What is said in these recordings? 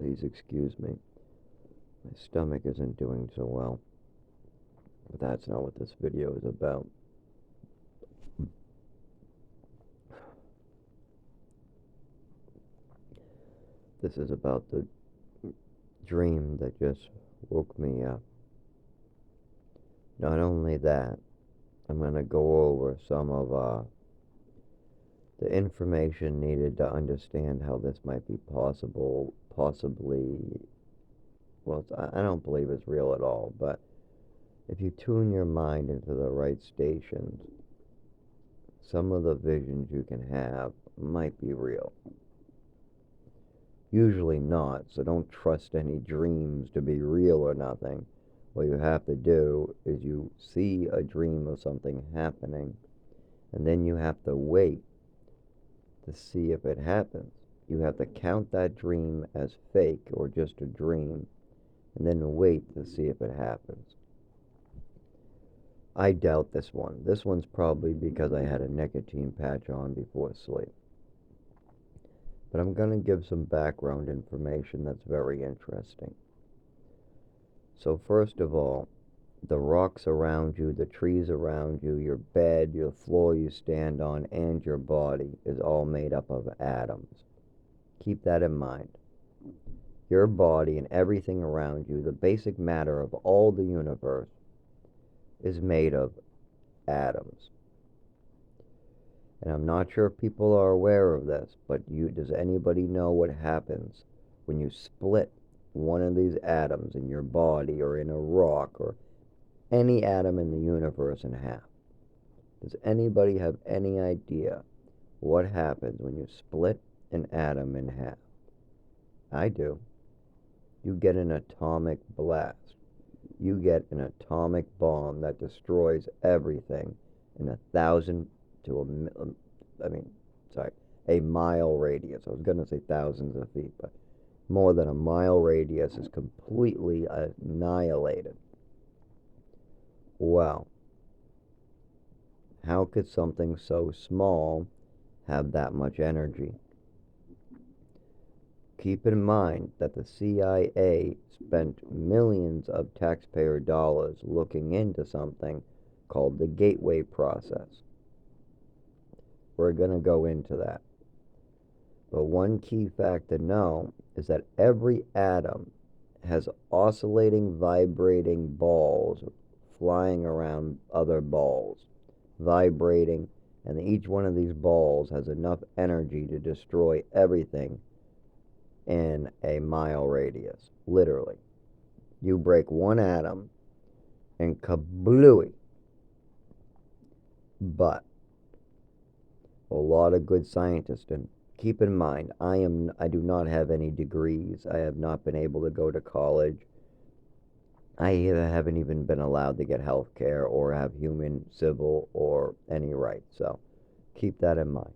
Please excuse me. My stomach isn't doing so well. But that's not what this video is about. This is about the dream that just woke me up. Not only that, I'm going to go over some of the information needed to understand how this might be possibly, well, I don't believe it's real at all, but if you tune your mind into the right stations, some of the visions you can have might be real. Usually not, so don't trust any dreams to be real or nothing. What you have to do is you see a dream of something happening, and then you have to wait to see if it happens. You have to count that dream as fake or just a dream, and then wait to see if it happens. I doubt this one. This one's probably because I had a nicotine patch on before sleep. But I'm going to give some background information that's very interesting. So first of all, the rocks around you, the trees around you, your bed, your floor you stand on, and your body is all made up of atoms. Keep that in mind. Your body and everything around you, the basic matter of all the universe, is made of atoms. And I'm not sure if people are aware of this, but does anybody know what happens when you split one of these atoms in your body or in a rock or any atom in the universe in half? Does anybody have any idea what happens when you split an atom in half? I do. You get an atomic blast. You get an atomic bomb that destroys everything in a mile radius. I was going to say thousands of feet, but more than a mile radius is completely annihilated. Well, how could something so small have that much energy? Keep in mind that the CIA spent millions of taxpayer dollars looking into something called the Gateway process. We're going to go into that. But one key fact to know is that every atom has oscillating, vibrating balls flying around other balls, vibrating, and each one of these balls has enough energy to destroy everything in a mile radius. Literally. You break one atom and kablooey. But a lot of good scientists, and keep in mind, I do not have any degrees. I have not been able to go to college. I haven't even been allowed to get health care or have human, civil, or any rights. So keep that in mind.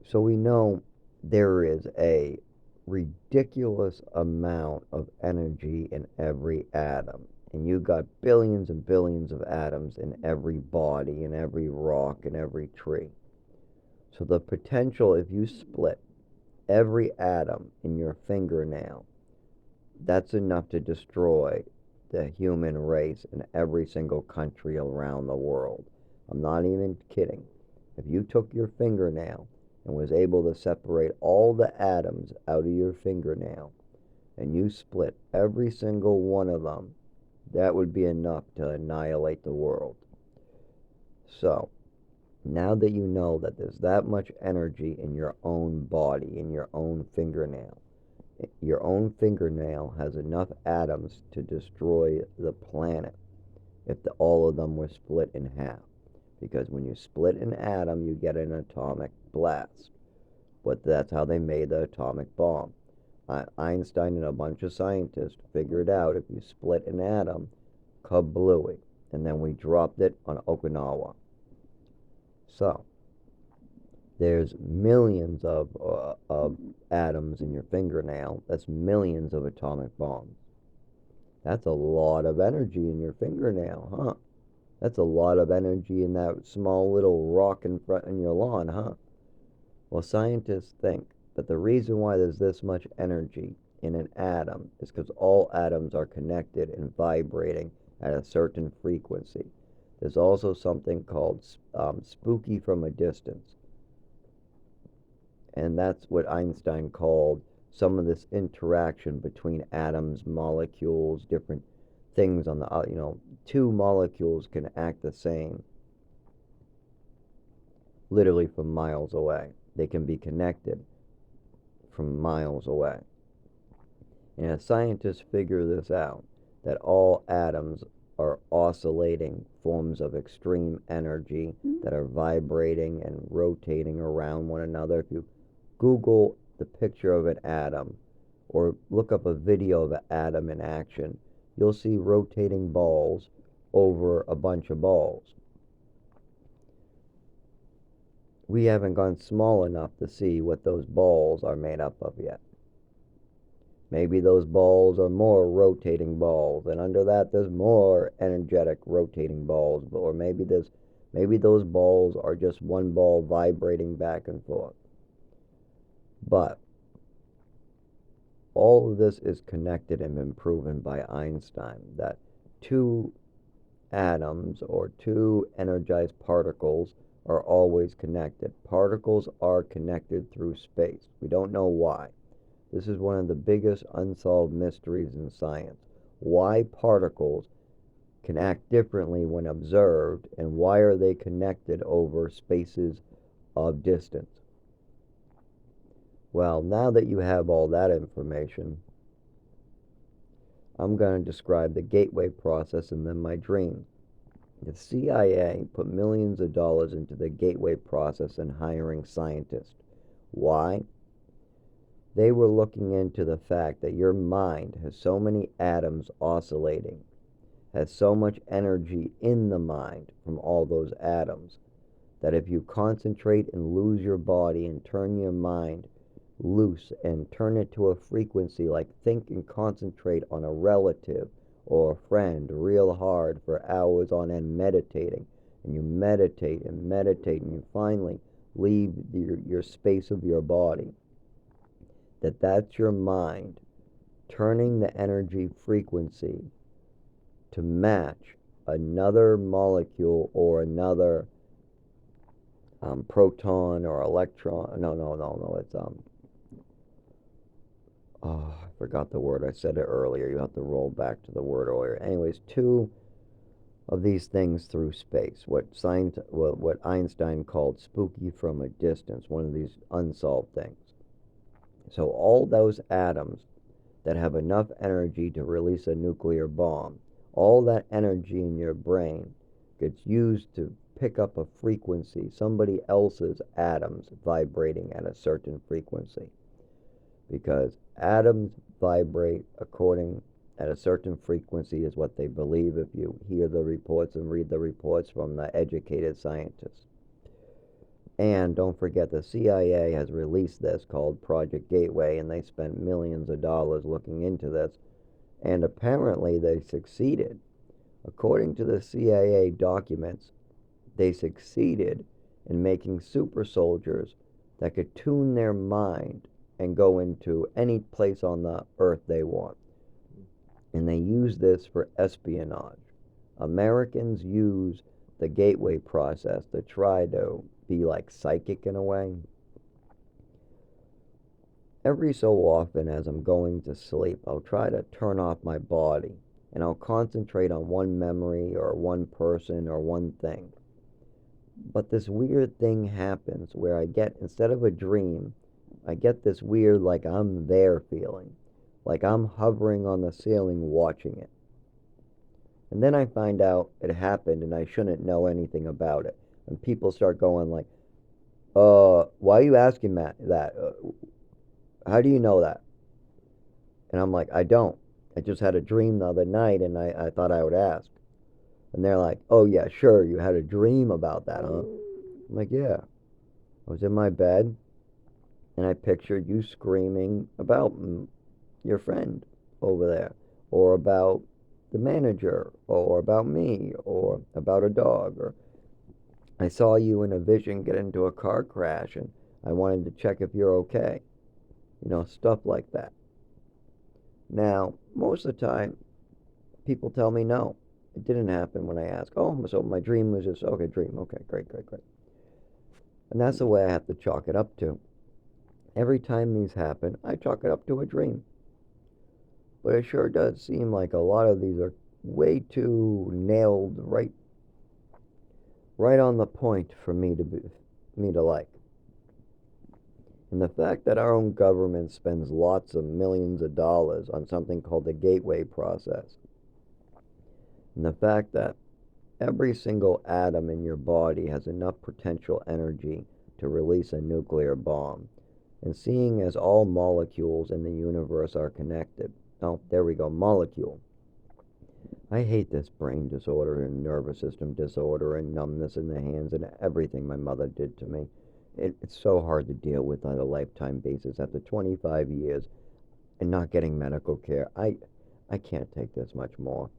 So we know there is a ridiculous amount of energy in every atom. And you got billions and billions of atoms in every body, in every rock, in every tree. So the potential, if you split every atom in your fingernail, that's enough to destroy the human race in every single country around the world. I'm not even kidding. If you took your fingernail and was able to separate all the atoms out of your fingernail, and you split every single one of them, that would be enough to annihilate the world. So, now that you know that there's that much energy in your own body, in your own fingernail has enough atoms to destroy the planet if all of them were split in half. Because when you split an atom, you get an atomic blast. But that's how they made the atomic bomb. Einstein and a bunch of scientists figured out if you split an atom, kablooey. And then we dropped it on Okinawa. So, there's millions of atoms in your fingernail. That's millions of atomic bombs. That's a lot of energy in your fingernail, huh? That's a lot of energy in that small little rock in front in your lawn, huh? Well, scientists think But the reason why there's this much energy in an atom is because all atoms are connected and vibrating at a certain frequency. There's also something called spooky from a distance, and that's what Einstein called some of this interaction between atoms, molecules, different things on the, two molecules can act the same literally from miles away. They can be connected from miles away. And as scientists figure this out, that all atoms are oscillating forms of extreme energy that are vibrating and rotating around one another. If you Google the picture of an atom or look up a video of an atom in action, you'll see rotating balls over a bunch of balls. We haven't gone small enough to see what those balls are made up of yet. Maybe those balls are more rotating balls, and under that there's more energetic rotating balls, or maybe those balls are just one ball vibrating back and forth. But all of this is connected and been proven by Einstein that two atoms or two energized particles are always connected. Particles are connected through space. We don't know why. This is one of the biggest unsolved mysteries in science. Why particles can act differently when observed, and why are they connected over spaces of distance? Well, now that you have all that information, I'm going to describe the gateway process and then my dream. The CIA put millions of dollars into the gateway process and hiring scientists. Why? They were looking into the fact that your mind has so many atoms oscillating, has so much energy in the mind from all those atoms, that if you concentrate and lose your body and turn your mind loose and turn it to a frequency, like think and concentrate on a relative or a friend real hard for hours on end meditating, and you meditate and meditate and you finally leave your space of your body, that's your mind turning the energy frequency to match another molecule or another proton or electron. No, it's oh, I forgot the word. I said it earlier. You have to roll back to the word earlier. Anyways, two of these things through space. What Einstein called spooky from a distance. One of these unsolved things. So all those atoms that have enough energy to release a nuclear bomb, all that energy in your brain gets used to pick up a frequency, somebody else's atoms vibrating at a certain frequency. Because atoms vibrate according at a certain frequency is what they believe if you hear the reports and read the reports from the educated scientists. And don't forget, the CIA has released this called Project Gateway, and they spent millions of dollars looking into this, and apparently they succeeded. According to the CIA documents, they succeeded in making super soldiers that could tune their mind and go into any place on the earth they want. And they use this for espionage. Americans use the gateway process to try to be like psychic in a way. Every so often as I'm going to sleep, I'll try to turn off my body and I'll concentrate on one memory or one person or one thing. But this weird thing happens where I get, instead of a dream, I get this weird like I'm there feeling, like I'm hovering on the ceiling watching it. And then I find out it happened and I shouldn't know anything about it. And people start going like, why are you asking that? How do you know that? And I'm like, I don't. I just had a dream the other night and I thought I would ask. And they're like, oh yeah, sure, you had a dream about that, huh? I'm like, yeah. I was in my bed and I pictured you screaming about your friend over there, or about the manager, or about me, or about a dog, or I saw you in a vision get into a car crash and I wanted to check if you're okay. stuff like that. Now, most of the time, people tell me no. It didn't happen when I ask. Oh, so my dream was just, okay, dream. Okay, great, great, great. And that's the way I have to chalk it up to. Every time these happen, I chalk it up to a dream. But it sure does seem like a lot of these are way too nailed right on the point for me to like. And the fact that our own government spends lots of millions of dollars on something called the gateway process, and the fact that every single atom in your body has enough potential energy to release a nuclear bomb, and seeing as all molecules in the universe are connected. Oh, there we go, molecule. I hate this brain disorder and nervous system disorder and numbness in the hands and everything my mother did to me. It's so hard to deal with on a lifetime basis after 25 years and not getting medical care. I can't take this much more.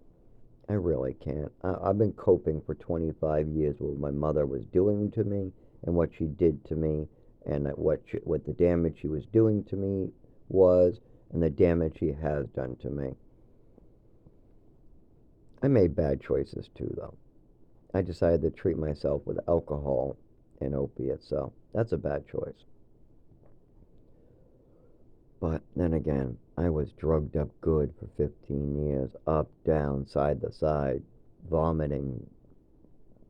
I really can't. I've been coping for 25 years with what my mother was doing to me and what she did to me and what the damage she was doing to me was and the damage she has done to me. I made bad choices too, though. I decided to treat myself with alcohol and opiates, so that's a bad choice. But then again, I was drugged up good for 15 years, up, down, side to side, vomiting,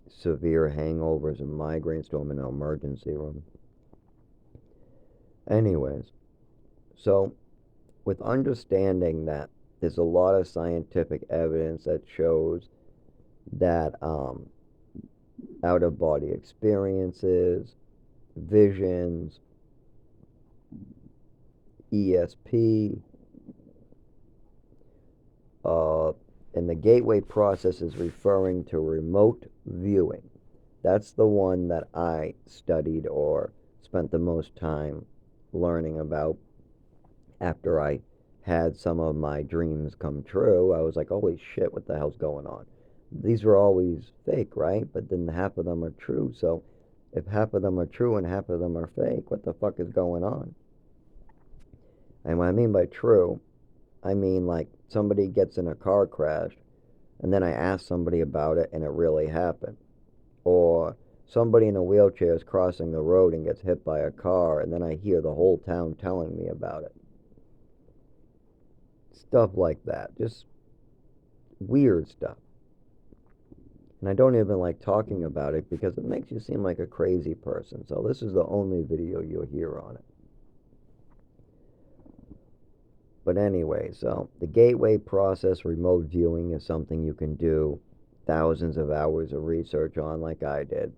severe hangovers and migraines to an emergency room. Anyways, so with understanding that there's a lot of scientific evidence that shows that out of body experiences, visions, ESP, uh, and the gateway process is referring to remote viewing. That's the one that I studied or spent the most time learning about after I had some of my dreams come true. I was like, holy shit, what the hell's going on? These were always fake, right? But then half of them are true. So if half of them are true and half of them are fake, what the fuck is going on? And what I mean by true, I mean like somebody gets in a car crash and then I ask somebody about it and it really happened. Or somebody in a wheelchair is crossing the road and gets hit by a car and then I hear the whole town telling me about it. Stuff like that. Just weird stuff. And I don't even like talking about it because it makes you seem like a crazy person. So this is the only video you'll hear on it. But anyway, so the gateway process remote viewing is something you can do thousands of hours of research on like I did.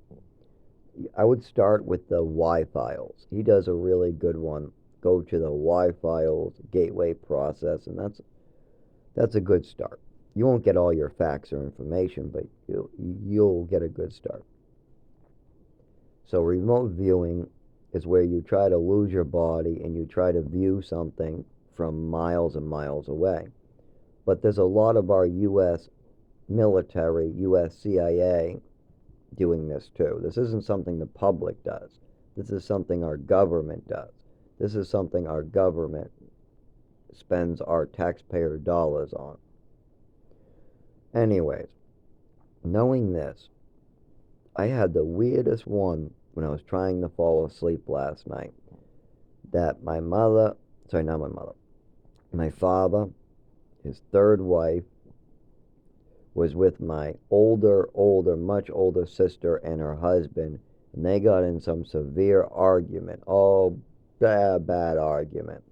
I would start with the Y files. He does a really good one. Go to the Y files gateway process, and that's a good start. You won't get all your facts or information, but you'll get a good start. So remote viewing is where you try to lose your body and you try to view something from miles and miles away. But there's a lot of our U.S. military, U.S. CIA doing this too. This isn't something the public does. This is something our government does. This is something our government spends our taxpayer dollars on. Anyways, knowing this, I had the weirdest one when I was trying to fall asleep last night. That my mother, sorry, not my mother, my father, his third wife, was with my much older sister and her husband, and they got in some severe argument. Oh, bad argument.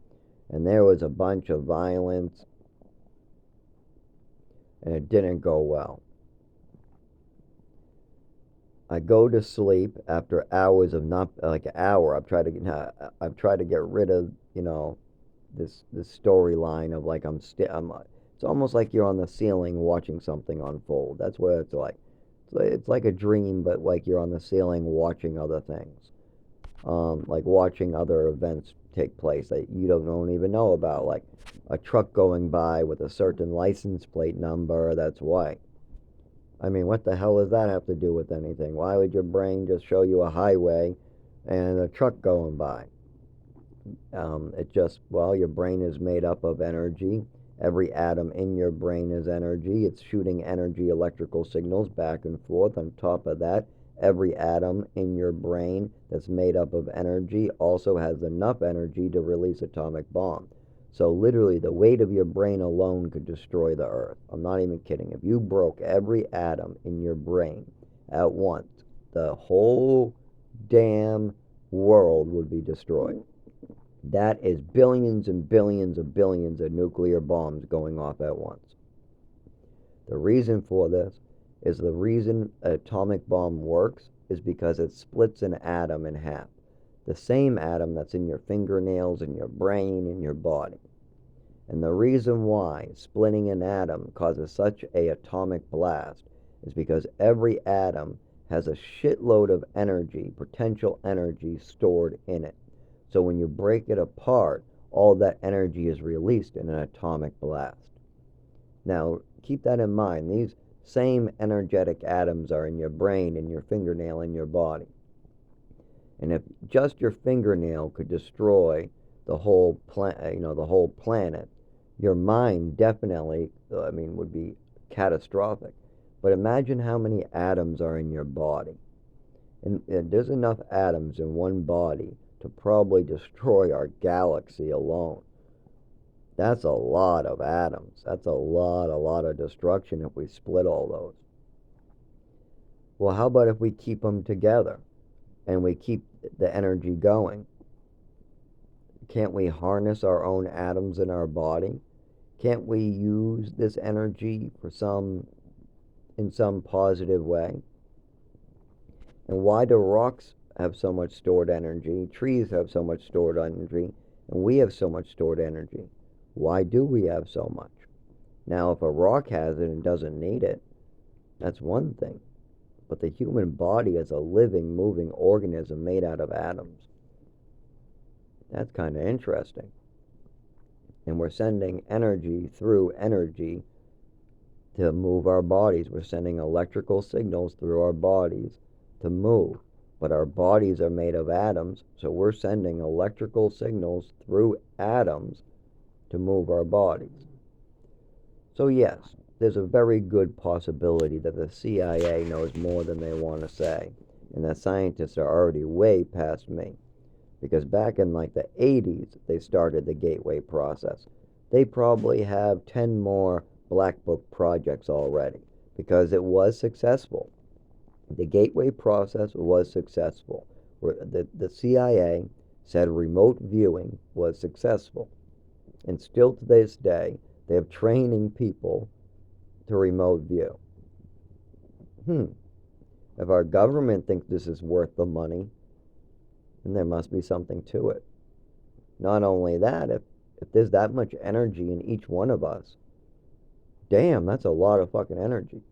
And there was a bunch of violence, and it didn't go well. I go to sleep after hours of not like an hour. I've tried to get rid of this storyline of like I'm. It's almost like you're on the ceiling watching something unfold. That's what it's like. It's like a dream, but like you're on the ceiling watching other things, like watching other events take place that you don't even know about, like a truck going by with a certain license plate number that's white. I mean, what the hell does that have to do with anything? Why would your brain just show you a highway and a truck going by? It just, well, your brain is made up of energy. Every atom in your brain is energy. It's shooting energy, electrical signals back and forth. On top of that, every atom in your brain that's made up of energy also has enough energy to release atomic bomb. So literally, the weight of your brain alone could destroy the Earth. I'm not even kidding. If you broke every atom in your brain at once, the whole damn world would be destroyed. That is billions and billions of billions of nuclear bombs going off at once. The reason for this is the reason an atomic bomb works is because it splits an atom in half. The same atom that's in your fingernails, in your brain, in your body. And the reason why splitting an atom causes such a atomic blast is because every atom has a shitload of energy, potential energy stored in it. So when you break it apart, all that energy is released in an atomic blast. Now, keep that in mind. These same energetic atoms are in your brain, in your fingernail, in your body. And if just your fingernail could destroy the whole the whole planet, your mind definitely, would be catastrophic. But imagine how many atoms are in your body. And there's enough atoms in one body to probably destroy our galaxy alone. That's a lot of atoms. That's a lot of destruction if we split all those. Well, how about if we keep them together and we keep the energy going? Can't we harness our own atoms in our body? Can't we use this energy in some positive way? And why do rocks have so much stored energy? Trees have so much stored energy, and we have so much stored energy. Why do we have so much? Now, if a rock has it and doesn't need it, that's one thing. But the human body is a living, moving organism made out of atoms. That's kind of interesting. And we're sending energy through energy to move our bodies. We're sending electrical signals through our bodies to move. But our bodies are made of atoms, so we're sending electrical signals through atoms to move our bodies. So yes, there's a very good possibility that the CIA knows more than they want to say, and that scientists are already way past me. Because back in like the 80s, they started the Gateway process. They probably have 10 more Black Book projects already, because it was successful. The Gateway process was successful. The CIA said remote viewing was successful. And still to this day, they have training people to remote view. If our government thinks this is worth the money, then there must be something to it. Not only that, if there's that much energy in each one of us, damn, that's a lot of fucking energy.